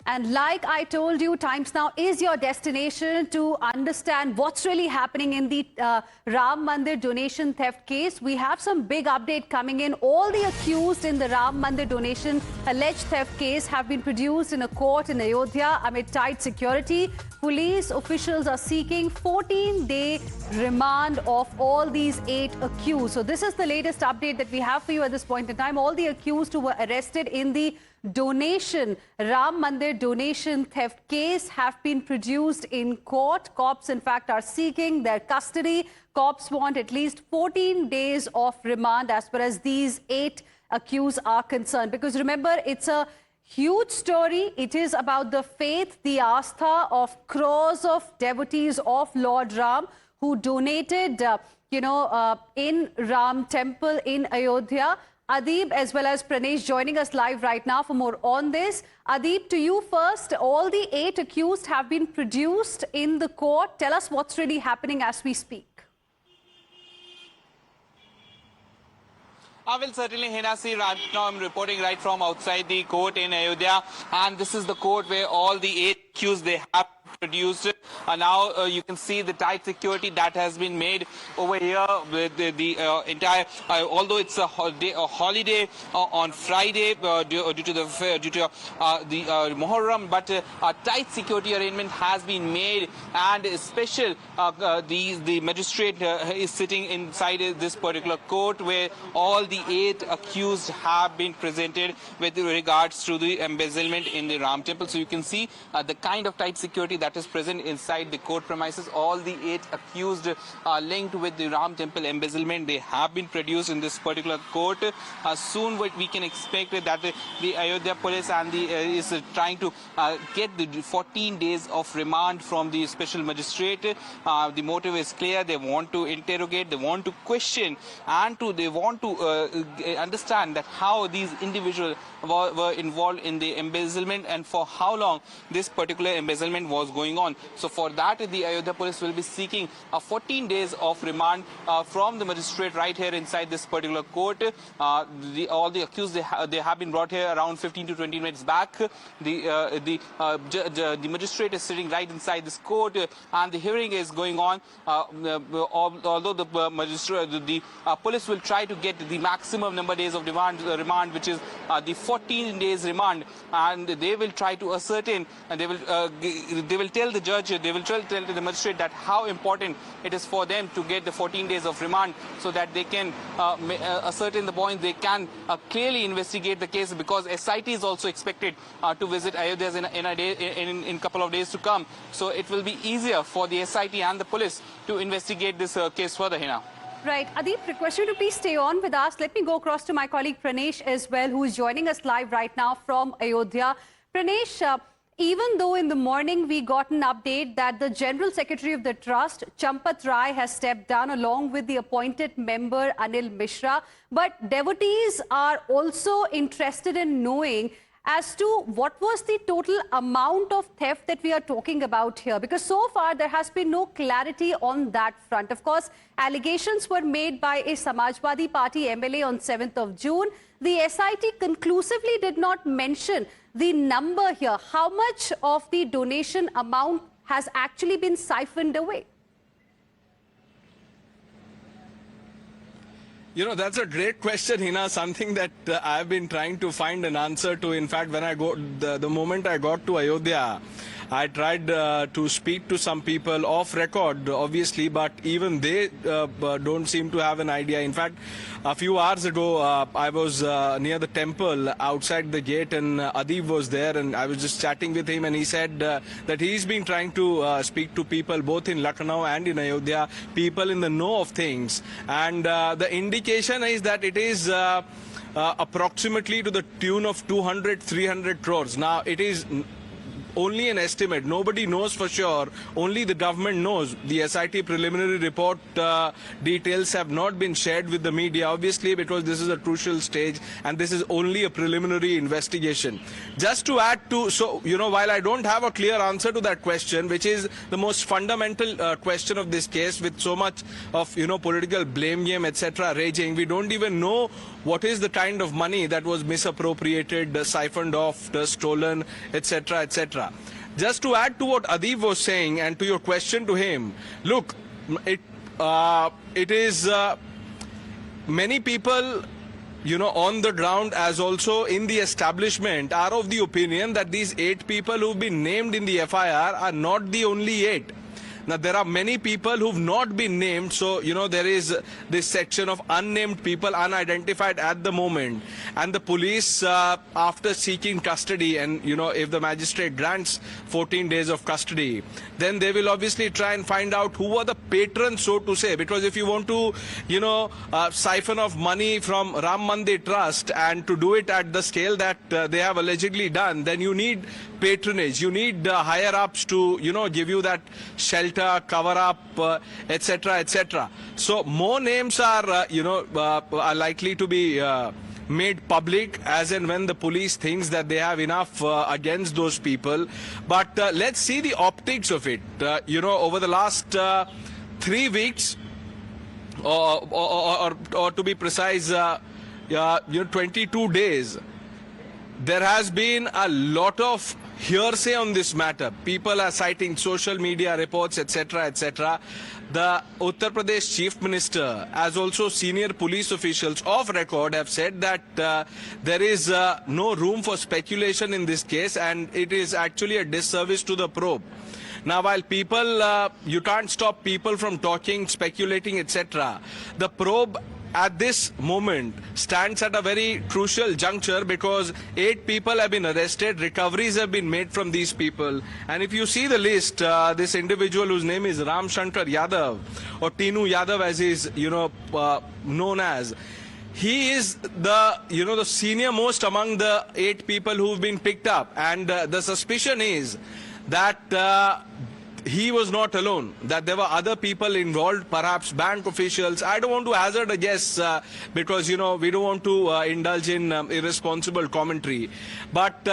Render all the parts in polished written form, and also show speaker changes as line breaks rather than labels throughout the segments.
And like I told you, Times Now is your destination to understand what's really happening in the Ram Mandir donation theft case. We have some big update coming in. All the accused in the Ram Mandir donation alleged theft case have been produced in a court in Ayodhya amid tight security. Police officials are seeking 14-day remand of all these 8 accused. So this is the latest update that we have for you at this point in time. All the accused who were arrested in the Ram Mandir donation theft case have been produced in court. Cops, in fact, are seeking their custody. Cops want at least 14 days of remand as far as these 8 accused are concerned. Because remember, it's a huge story. It is about the faith, the astha of crores of devotees of Lord Ram who donated, in Ram Temple in Ayodhya. Adeep as well as Pranesh joining us live right now for more on this. Adeep, to you first. All the 8 accused have been produced in the court. Tell us what's really happening as we speak.
I will certainly, Hina, see right now I'm reporting right from outside the court in Ayodhya, and this is the court where all the 8 accused they have produced. Now you can see the tight security that has been made over here with the entire, although it's a holiday on Friday due to the Muharram, but a tight security arrangement has been made, and special the magistrate is sitting inside this particular court where all the 8 accused have been presented with regards to the embezzlement in the Ram Temple. So you can see the kind of tight security that is present inside the court premises. All the 8 accused linked with the Ram Temple embezzlement, they have been produced in this particular court. Soon what we can expect that the Ayodhya police and is trying to get the 14 days of remand from the special magistrate. The motive is clear. They want to interrogate, they want to question, and they want to understand that how these individuals were involved in the embezzlement and for how long this particular embezzlement was going on. So for that, the Ayodhya police will be seeking 14 days of remand from the magistrate right here inside this particular court. All the accused, they have been brought here around 15 to 20 minutes back. The magistrate is sitting right inside this court, and the hearing is going on. Although the magistrate, the police will try to get the maximum number of days of remand, which is the 14 days remand, and they will try to ascertain, and they will tell the judge, they will tell the magistrate that how important it is for them to get the 14 days of remand so that they can ascertain the point, they can clearly investigate the case, because SIT is also expected to visit Ayodhya in a couple of days to come. So it will be easier for the SIT and the police to investigate this case further, Hina.
Right. Adeep, request you to please stay on with us. Let me go across to my colleague Pranesh as well, who is joining us live right now from Ayodhya. Pranesh, even though in the morning we got an update that the General Secretary of the Trust, Champat Rai, has stepped down along with the appointed member Anil Mishra, but devotees are also interested in knowing as to what was the total amount of theft that we are talking about here, because so far there has been no clarity on that front. Of course, allegations were made by a Samajwadi Party MLA on 7th of June. The SIT conclusively did not mention the number here. How much of the donation amount has actually been siphoned away?
That's a great question, Hina, something that I've been trying to find an answer to. In fact, when I the moment I got to Ayodhya, I tried to speak to some people off record, obviously, but even they don't seem to have an idea. In fact, a few hours ago, I was near the temple outside the gate, and Adeep was there, and I was just chatting with him, and he said that he's been trying to speak to people both in Lucknow and in Ayodhya, people in the know of things, and the indication is that it is approximately to the tune of 200-300 crores. Now, it is only an estimate. Nobody knows for sure. Only the government knows. The SIT preliminary report details have not been shared with the media, obviously, because this is a crucial stage and this is only a preliminary investigation. Just to add to, while I don't have a clear answer to that question, which is the most fundamental question of this case, with so much of, political blame game, etc. raging, we don't even know what is the kind of money that was misappropriated, siphoned off, stolen, etc., etc. Just to add to what Adib was saying and to your question to him, look, it is many people, you know, on the ground as also in the establishment are of the opinion that these 8 people who've been named in the FIR are not the only 8. Now, there are many people who've not been named, so, you know, there is this section of unnamed people, unidentified at the moment. And the police, after seeking custody, and, you know, if the magistrate grants 14 days of custody, then they will obviously try and find out who are the patrons, so to say. Because if you want to, you know, siphon off money from Ram Mandir Trust and to do it at the scale that they have allegedly done, then you need patronage. You need higher-ups to, you know, give you that shelter, cover up, etc., etc. So more names are, you know, are likely to be made public as and when the police thinks that they have enough against those people. But let's see the optics of it. You know, over the last 3 weeks, or to be precise, you know, 22 days, there has been a lot of hearsay on this matter. People are citing social media reports, etc., etc. The Uttar Pradesh Chief Minister, as also senior police officials of record, have said that there is no room for speculation in this case, and it is actually a disservice to the probe. Now, while people, you can't stop people from talking, speculating, etc., the probe at this moment stands at a very crucial juncture because 8 people have been arrested, recoveries have been made from these people. And if you see the list, this individual whose name is Ram Shankar Yadav, or Tinu Yadav as he is, you know, known as, he is the, you know, the senior most among the 8 people who've been picked up. And the suspicion is that he was not alone, that there were other people involved, perhaps bank officials. I don't want to hazard a guess because, you know, we don't want to indulge in irresponsible commentary. But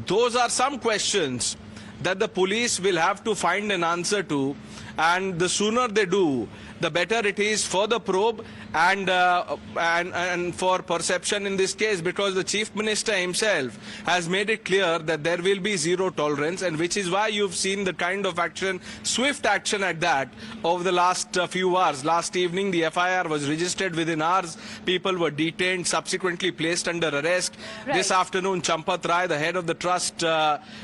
those are some questions that the police will have to find an answer to. And the sooner they do, the better it is for the probe and for perception in this case, because the Chief Minister himself has made it clear that there will be zero tolerance, and which is why you've seen the kind of action, swift action at that, over the last few hours. Last evening, the FIR was registered within hours. People were detained, subsequently placed under arrest. Right. This afternoon, Champat Rai, the head of the trust,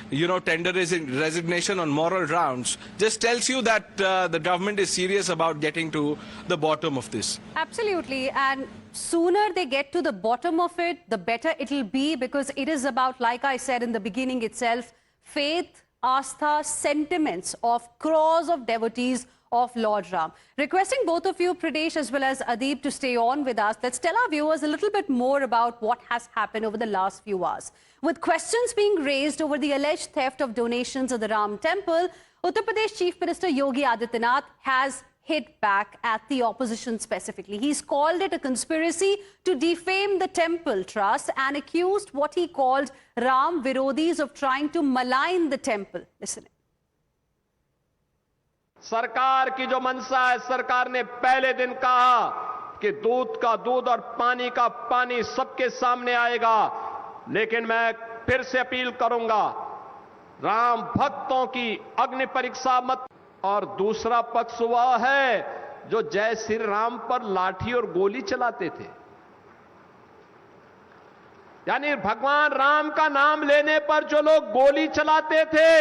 you know, tendered his resignation on moral grounds. Just tells you that the government is serious about getting to the bottom of this.
Absolutely. And sooner they get to the bottom of it, the better it'll be, because it is about, like I said in the beginning itself, faith, astha, sentiments of crores of devotees of Lord Ram. Requesting both of you, Pradesh as well as Adib, to stay on with us. Let's tell our viewers a little bit more about what has happened over the last few hours. With questions being raised over the alleged theft of donations at the Ram Temple, Uttar Pradesh Chief Minister Yogi Adityanath has hit back at the opposition specifically. He's called it a conspiracy to defame the temple trust and accused what he called Ram Virodhis of trying to malign the temple. Listen.
सरकार की जो मंशा है, सरकार ने पहले दिन कहा कि दूध का दूध और पानी का पानी सबके सामने आएगा, लेकिन मैं फिर से अपील करूंगा, राम भक्तों की अग्नि परीक्षा मत। और दूसरा पक्ष वह है जो जय श्री राम पर लाठी और गोली चलाते थे, यानी भगवान राम का नाम लेने पर जो लोग गोली चलाते थे,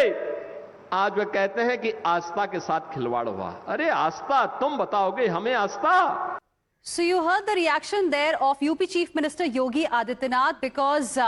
आज वे कहते हैं कि आस्था के साथ खिलवाड़ हुआ। अरे आस्था, तुम बताओगे हमें आस्था?
So you heard the reaction there of UP Chief Minister Yogi Adityanath, because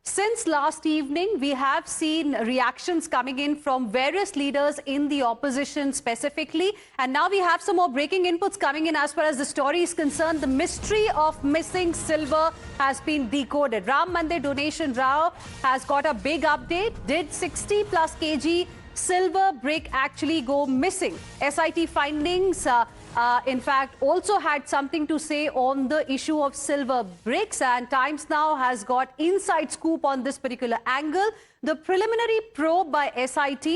since last evening, we have seen reactions coming in from various leaders in the opposition specifically. And now we have some more breaking inputs coming in as far as the story is concerned. The mystery of missing silver has been decoded. Ram Mandir Donation Rao has got a big update. Did 60 plus kg silver brick actually go missing? SIT findings in fact also had something to say on the issue of silver bricks, and Times Now has got inside scoop on this particular angle. The preliminary probe by SIT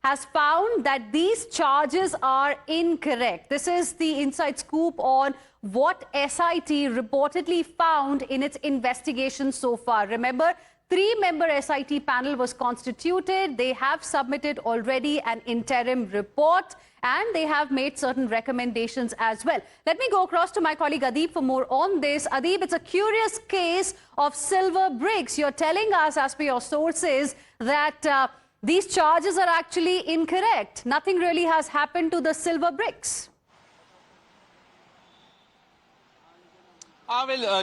has found that these charges are incorrect. This is the inside scoop on what SIT reportedly found in its investigation so far. Remember, 3-member SIT panel was constituted. They have submitted already an interim report and they have made certain recommendations as well. Let me go across to my colleague Adeep for more on this. Adeep, it's a curious case of silver bricks. You're telling us, as per your sources, that these charges are actually incorrect. Nothing really has happened to the silver bricks.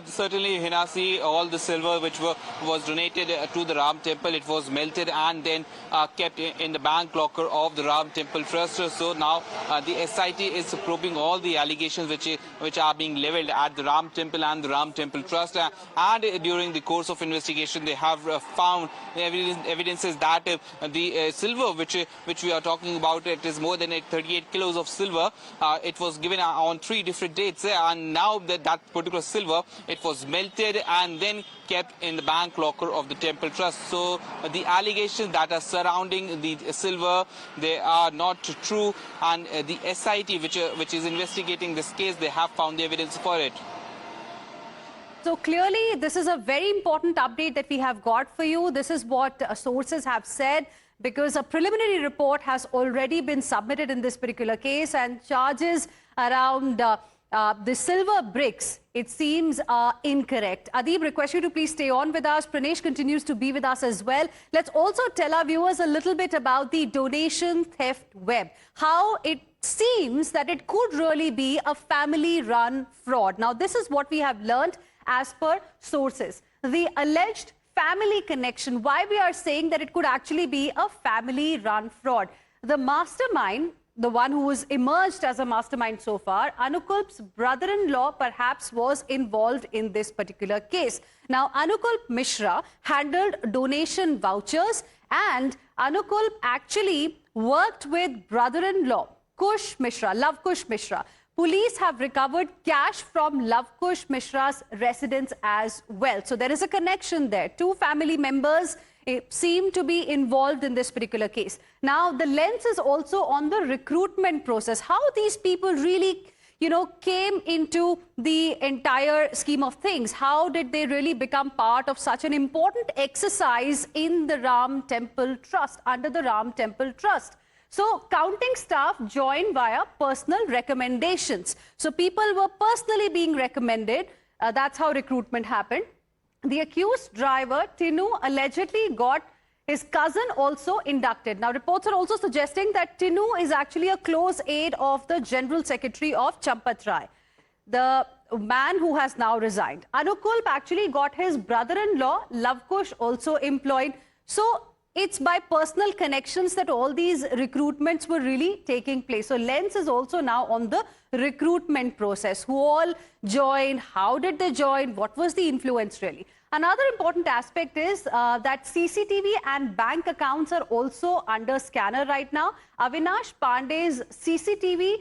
Certainly, Hinasi, all the silver which was donated to the Ram Temple, it was melted and then kept in the bank locker of the Ram Temple Trust. So now the SIT is probing all the allegations which are being leveled at the Ram Temple and the Ram Temple Trust. And during the course of investigation, they have found evidences that the silver which we are talking about, it is more than 38 kilos of silver. It was given on 3 different dates, and now that particular silver, it was melted and then kept in the bank locker of the Temple Trust. So the allegations that are surrounding the silver, they are not true, and the SIT which is investigating this case, they have found the evidence for it.
So clearly, this is a very important update that we have got for you. This is what sources have said, because a preliminary report has already been submitted in this particular case, and charges around the silver bricks, it seems, are incorrect. Adeep, request you to please stay on with us. Pranesh continues to be with us as well. Let's also tell our viewers a little bit about the donation theft web. How it seems that it could really be a family-run fraud. Now, this is what we have learned as per sources. The alleged family connection, why we are saying that it could actually be a family-run fraud. The mastermind, the one who was emerged as a mastermind so far, Anukulp's brother-in-law perhaps was involved in this particular case. Now, Anukulp Mishra handled donation vouchers, and Anukulp actually worked with brother-in-law Kush Mishra, Love Kush Mishra. Police have recovered cash from Love Kush Mishra's residence as well. So there is a connection there. 2 family members seem to be involved in this particular case. Now, the lens is also on the recruitment process. How these people really, came into the entire scheme of things. How did they really become part of such an important exercise in the Ram Temple Trust, under the Ram Temple Trust? So, counting staff joined via personal recommendations. So, people were personally being recommended. That's how recruitment happened. The accused driver, Tinu, allegedly got his cousin also inducted. Now, reports are also suggesting that Tinu is actually a close aide of the General Secretary of Champat Rai, the man who has now resigned. Anukulp actually got his brother-in-law, Love Kush, also employed. So, it's by personal connections that all these recruitments were really taking place. So lens is also now on the recruitment process. Who all joined? How did they join? What was the influence really? Another important aspect is that CCTV and bank accounts are also under scanner right now. Avinash Pandey's CCTV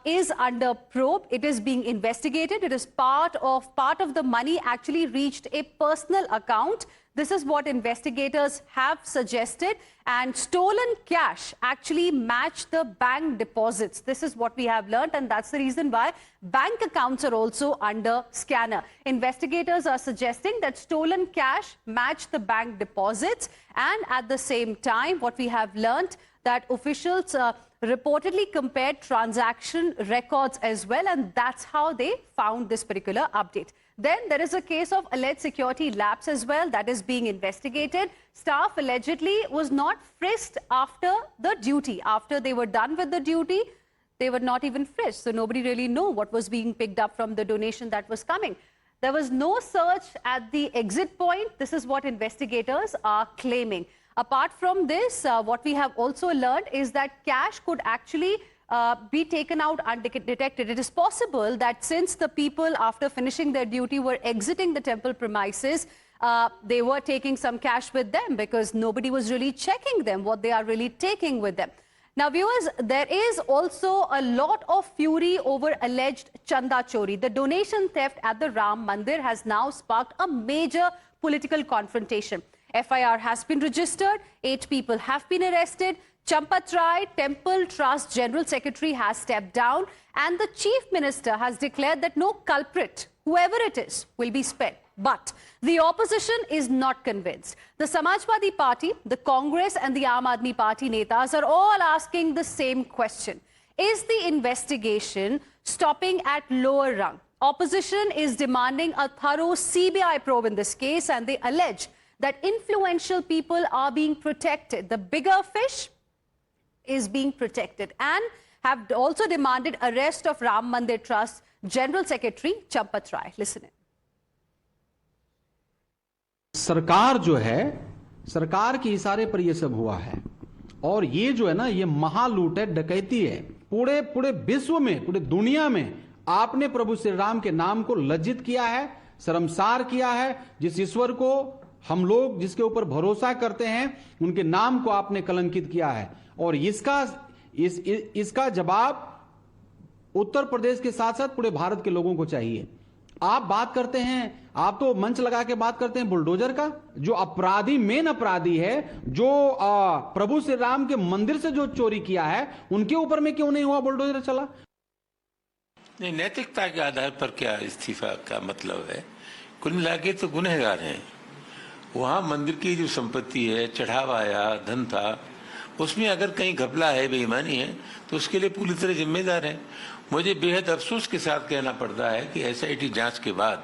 is under probe. It is being investigated. It is part of the money actually reached a personal account. This is what investigators have suggested, and stolen cash actually matched the bank deposits. This is what we have learned, and that's the reason why bank accounts are also under scanner. Investigators are suggesting that stolen cash matched the bank deposits, and at the same time, what we have learned that officials reportedly compared transaction records as well, and that's how they found this particular update. Then there is a case of alleged security lapse as well that is being investigated. Staff allegedly was not frisked after the duty. After they were done with the duty, they were not even frisked. So nobody really knew what was being picked up from the donation that was coming. There was no search at the exit point. This is what investigators are claiming. Apart from this, what we have also learned is that cash could actually be taken out undetected. It is possible that since the people, after finishing their duty, were exiting the temple premises, they were taking some cash with them because nobody was really checking them, what they are really taking with them. Now, viewers, there is also a lot of fury over alleged chanda chori. The donation theft at the Ram Mandir has now sparked a major political confrontation. FIR has been registered. 8 people have been arrested. Champat Rai, Temple Trust General Secretary, has stepped down, and the Chief Minister has declared that no culprit, whoever it is, will be spared. But the opposition is not convinced. The Samajwadi Party, the Congress and the Aam Aadmi Party netas are all asking the same question. Is the investigation stopping at lower rung? Opposition is demanding a thorough CBI probe in this case, and they allege that influential people are being protected. The bigger fish is being protected, and have also demanded arrest of Ram Mandir Trust General Secretary Champat Rai. Listen in.
सरकार जो है, सरकार के इशारे पर यह सब हुआ है, और ये जो है ना, ये महालूट है, डकैती है। पूरे विश्व में, पूरे दुनिया में आपने प्रभु श्री राम के नाम को लज्जित किया है, शर्मसार किया है। जिस ईश्वर को हम लोग, जिसके ऊपर भरोसा करते हैं, उनके नाम को आपने कलंकित किया है, और इसका जवाब उत्तर प्रदेश के साथ साथ पूरे भारत के लोगों को चाहिए। आप बात करते हैं, आप तो मंच लगा के बात करते हैं बुलडोजर का। जो अपराधी, मेन अपराधी है, जो प्रभु श्री राम के मंदिर से जो चोरी किया है, उनके ऊपर में क्यों नहीं हुआ बुलडोजर चला?
नहीं, नैतिकता के आधार पर क्या इस्तीफा का मतलब है? कुल मिला के तो गुनहगार हैं। वहां मंदिर की जो संपत्ति है, चढ़ावा आया, धन था, उसमें अगर कहीं घपला है, बेईमानी है, तो उसके लिए पूरी तरह जिम्मेदार है। मुझे बेहद अफसोस के साथ कहना पड़ता है कि SIT जांच के बाद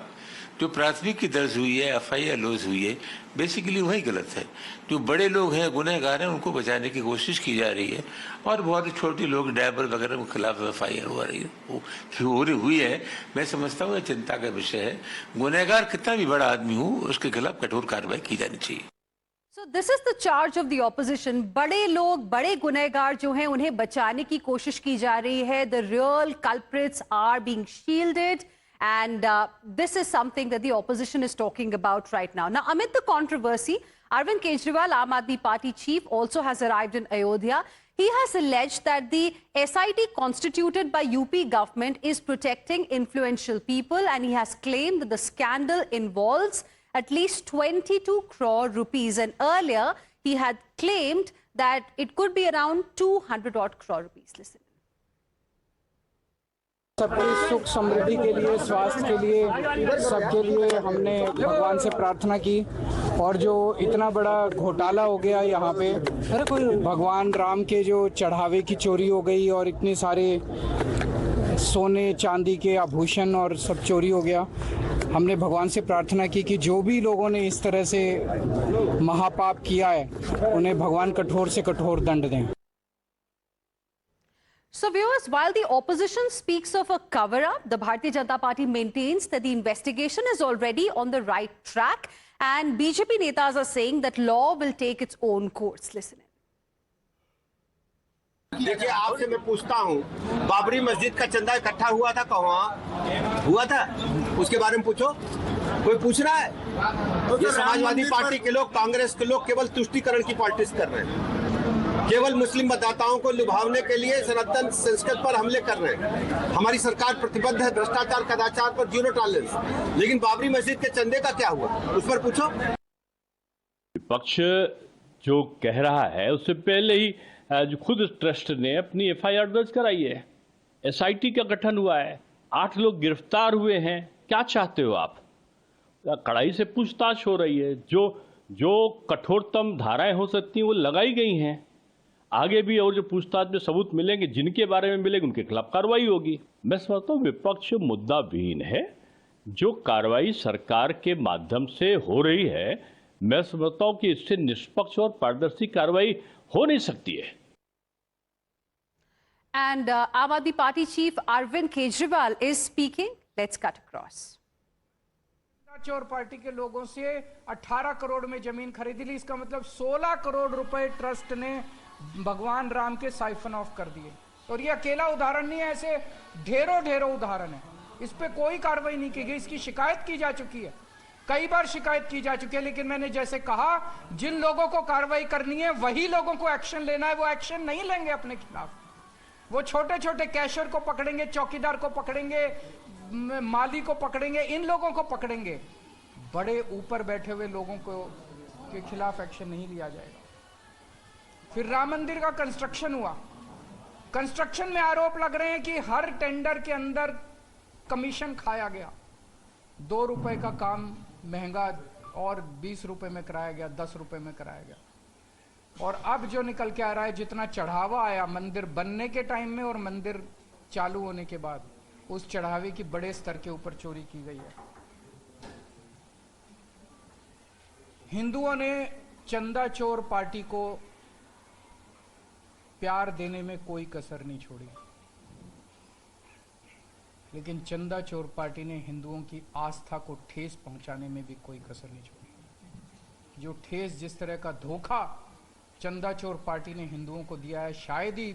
जो प्राथमिकी दर्ज हुई है, FIR लॉज हुई है, बेसिकली वही गलत है। जो बड़े लोग हैं, गुनहगार हैं, उनको बचाने की कोशिश की जा रही है, और बहुत छोटे लोग, ड्राइवर वगैरह के खिलाफ FIR हुई है। मैं समझता हूँ चिंता का विषय है। गुनहगार कितना भी बड़ा आदमी हो, उसके खिलाफ कठोर कार्रवाई की जानी चाहिए।
So this is the charge of the opposition. बड़े लोग, बड़े गुनहगार जो हैं, उन्हें बचाने की कोशिश की जा रही है. The real culprits are being shielded, and this is something that the opposition is talking about right now. Now, amid the controversy, Arvind Kejriwal, Aam Aadmi Party chief, also has arrived in Ayodhya. He has alleged that the SIT constituted by UP government is protecting influential people, and he has claimed that the scandal involves at least 22 crore rupees. And earlier, he had claimed that it could be around 200 odd crore rupees. Listen.
सबकी सुख समृद्धि के लिए, स्वास्थ्य के लिए, सबके लिए हमने भगवान से प्रार्थना की। और जो इतना बड़ा घोटाला हो गया यहाँ पे, भगवान राम के जो चढ़ावे की चोरी हो गई, और इतने सारे सोने चांदी के आभूषण और सब चोरी हो गया। हमने भगवान से प्रार्थना की कि जो भी लोगों ने इस तरह से महापाप किया है, उन्हें भगवान कठोर से कठोर दंड दें।
So viewers, while the opposition speaks of a cover-up, the Bharatiya Janata Party maintains that the investigation is already on the right track, and BJP netas are saying that law will take its own course. Listen.
देखिए, आपसे मैं पूछता हूँ, बाबरी मस्जिद का चंदा इकट्ठा हुआ था, कहाँ हुआ था, उसके बारे में पूछो। कोई पूछ रहा है? ये समाजवादी पार्टी के लोग, कांग्रेस के लोग केवल तुष्टीकरण की पॉलिटिक्स कर रहे हैं, केवल मुस्लिम मतदाताओं को लुभावने के लिए सनातन संस्कृति पर हमले कर रहे हैं। हमारी सरकार प्रतिबद्ध है भ्रष्टाचार, कदाचार पर जीरो टॉलरेंस। लेकिन बाबरी मस्जिद के चंदे का क्या हुआ, उस पर पूछो।
विपक्ष जो कह रहा है, उससे पहले ही जो खुद ट्रस्ट ने अपनी FIR दर्ज कराई है, SIT का गठन हुआ है, 8 लोग गिरफ्तार हुए हैं। क्या चाहते हो आप? कड़ाई से पूछताछ हो रही है, जो कठोरतम धाराएं हो सकती हैं वो लगाई गई हैं। आगे भी और जो पूछताछ में सबूत मिलेंगे, जिनके बारे में मिलेंगे, उनके खिलाफ कार्रवाई होगी। मैं समझता हूँ विपक्ष मुद्दा विहीन है। जो कार्रवाई सरकार के माध्यम से हो रही है, मैं समझता हूँ कि इससे निष्पक्ष और पारदर्शी कार्रवाई हो नहीं सकती है।
And Aam Aadmi Party chief Arvind Kejriwal is speaking. Let's cut across.
चोर पार्टी के लोगों से 18 करोड़ में जमीन खरीदी ली। इसका मतलब 16 करोड़ रुपए ट्रस्ट ने भगवान राम के साइफन ऑफ कर दिए। और ये अकेला उदाहरण नहीं है, ऐसे ढेरों उदाहरण है। इस पे कोई कार्रवाई नहीं की गई। इसकी शिकायत की जा चुकी है, कई बार शिकायत की जा चुकी है। लेकिन मैंने जैसे कहा, जिन लोगों को कार्रवाई करनी है, वही लोगों को एक्शन लेना है। वो एक्शन नहीं लेंगे अपने खिलाफ। वो छोटे छोटे कैशियर को पकड़ेंगे, चौकीदार को पकड़ेंगे, माली को पकड़ेंगे, इन लोगों को पकड़ेंगे। बड़े ऊपर बैठे हुए लोगों को उसके खिलाफ एक्शन नहीं लिया जाएगा। फिर राम मंदिर का कंस्ट्रक्शन हुआ। कंस्ट्रक्शन में आरोप लग रहे हैं कि हर टेंडर के अंदर कमीशन खाया गया। 2 रुपए का काम महंगा और 20 रुपए में कराया गया, 10 रुपए में कराया गया। और अब जो निकल के आ रहा है, जितना चढ़ावा आया मंदिर बनने के टाइम में और मंदिर चालू होने के बाद, उस चढ़ावे की बड़े स्तर के ऊपर चोरी की गई है। हिंदुओं ने चंदा चोर पार्टी को प्यार देने में कोई कसर नहीं छोड़ी, लेकिन चंदा चोर पार्टी ने हिंदुओं की आस्था को ठेस पहुंचाने में भी कोई कसर नहीं छोड़ी। जो ठेस, जिस तरह का धोखा चंदा चोर पार्टी ने हिंदुओं को दिया है, शायद ही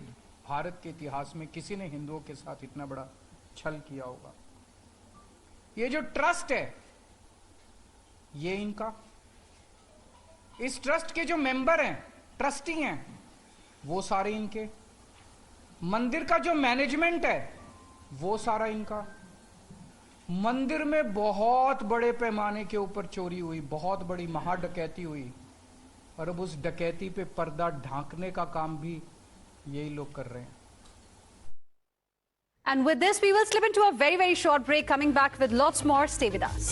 भारत के इतिहास में किसी ने हिंदुओं के साथ इतना बड़ा छल किया होगा। ये जो ट्रस्ट है, ये इनका, इस ट्रस्ट के जो मेंबर हैं, ट्रस्टी हैं, वो सारे इनके। मंदिर का जो मैनेजमेंट है, वो सारा इनका। मंदिर में बहुत बड़े पैमाने के ऊपर चोरी हुई, बहुत बड़ी महा डकैती हुई, और अब उस डकैती पे पर्दा ढांकने का काम भी यही लोग कर रहे हैं।
And with this, we will slip into a very, very short break. Coming back with lots more. Stay with us.